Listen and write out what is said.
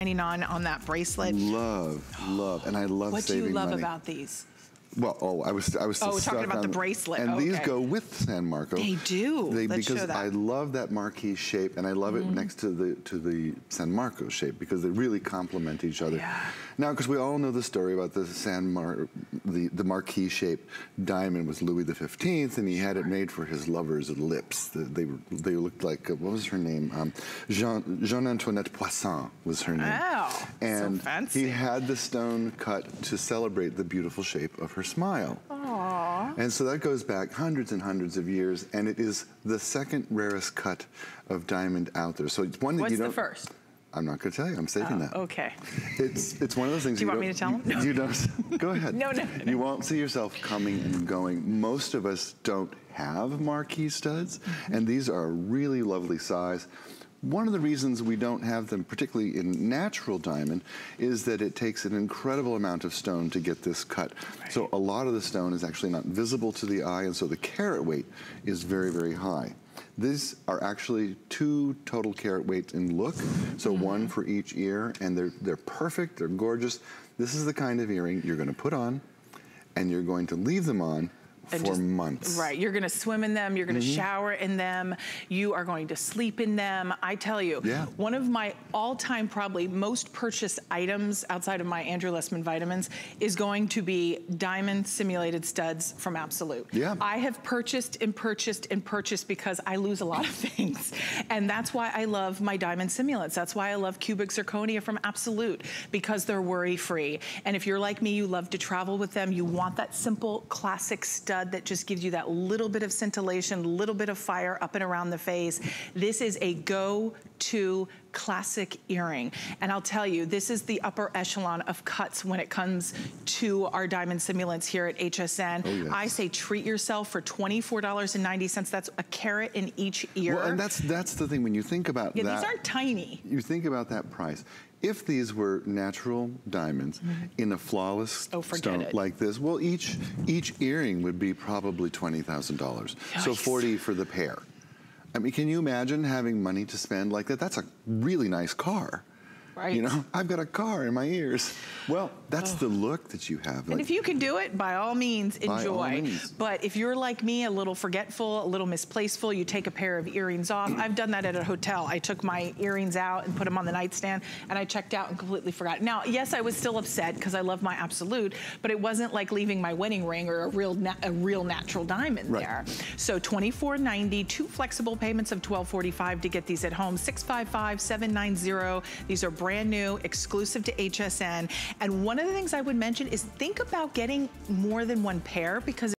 $99 on that bracelet. Love, and I love what saving money. What do you love about these? Well, I was still talking about the bracelet. And these go with San Marco. They do. Let's show that. Because I love that Marquise shape, and I love it next to the San Marco shape because they really complement each other. Yeah. Now, because we all know the story about the the Marquise shaped diamond was Louis XV, and he had it made for his lover's lips. They looked like what was her name? Jean Antoinette Poisson was her name. Wow, and so fancy. He had the stone cut to celebrate the beautiful shape of her smile. Aww. And so that goes back hundreds and hundreds of years, and it is the second rarest cut of diamond out there. So it's one that What's you don't. What's the first? I'm not going to tell you. I'm saving that. Okay. It's one of those things. Do you want me to tell him? No. You don't. Go ahead. No. You won't see yourself coming and going. Most of us don't have marquise studs, and these are a really lovely size. One of the reasons we don't have them, particularly in natural diamond, is that it takes an incredible amount of stone to get this cut. Right. So a lot of the stone is actually not visible to the eye, and so the carat weight is very, very high. These are actually 2 total carat weights in look, so 1 for each ear, and they're perfect, they're gorgeous. This is the kind of earring you're gonna put on, and you're going to leave them on for months. Right, you're gonna swim in them, you're gonna shower in them, you are going to sleep in them. I tell you, one of my all-time probably most purchased items outside of my Andrew Lessman vitamins is going to be diamond simulated studs from Absolute. Yeah. I have purchased and purchased and purchased because I lose a lot of things. And that's why I love my diamond simulates. That's why I love cubic zirconia from Absolute, because they're worry-free. And if you're like me, you love to travel with them, you want that simple classic stud that just gives you that little bit of scintillation, little bit of fire up and around the face. This is a go-to classic earring. And I'll tell you, this is the upper echelon of cuts when it comes to our diamond simulants here at HSN. Oh, yes. I say treat yourself for $24.90. That's a carat in each ear. Well, and that's the thing, when you think about that. These aren't tiny. You think about that price. If these were natural diamonds in a flawless stone like this, well, each earring would be probably $20,000. So 40 for the pair. I mean, can you imagine having money to spend like that? That's a really nice car. Right. You know, I've got a car in my ears. Well, that's the look that you have. And if you can do it, by all means, enjoy. By all means. But if you're like me, a little forgetful, a little misplaceful, you take a pair of earrings off. I've done that at a hotel. I took my earrings out and put them on the nightstand, and I checked out and completely forgot. Now, yes, I was still upset because I love my Absolute, but it wasn't like leaving my wedding ring or a real natural diamond there. So $24.90, 2 flexible payments of $12.45 to get these at home. 655-790. These are brand new, exclusive to HSN. And one of the things I would mention is think about getting more than 1 pair, because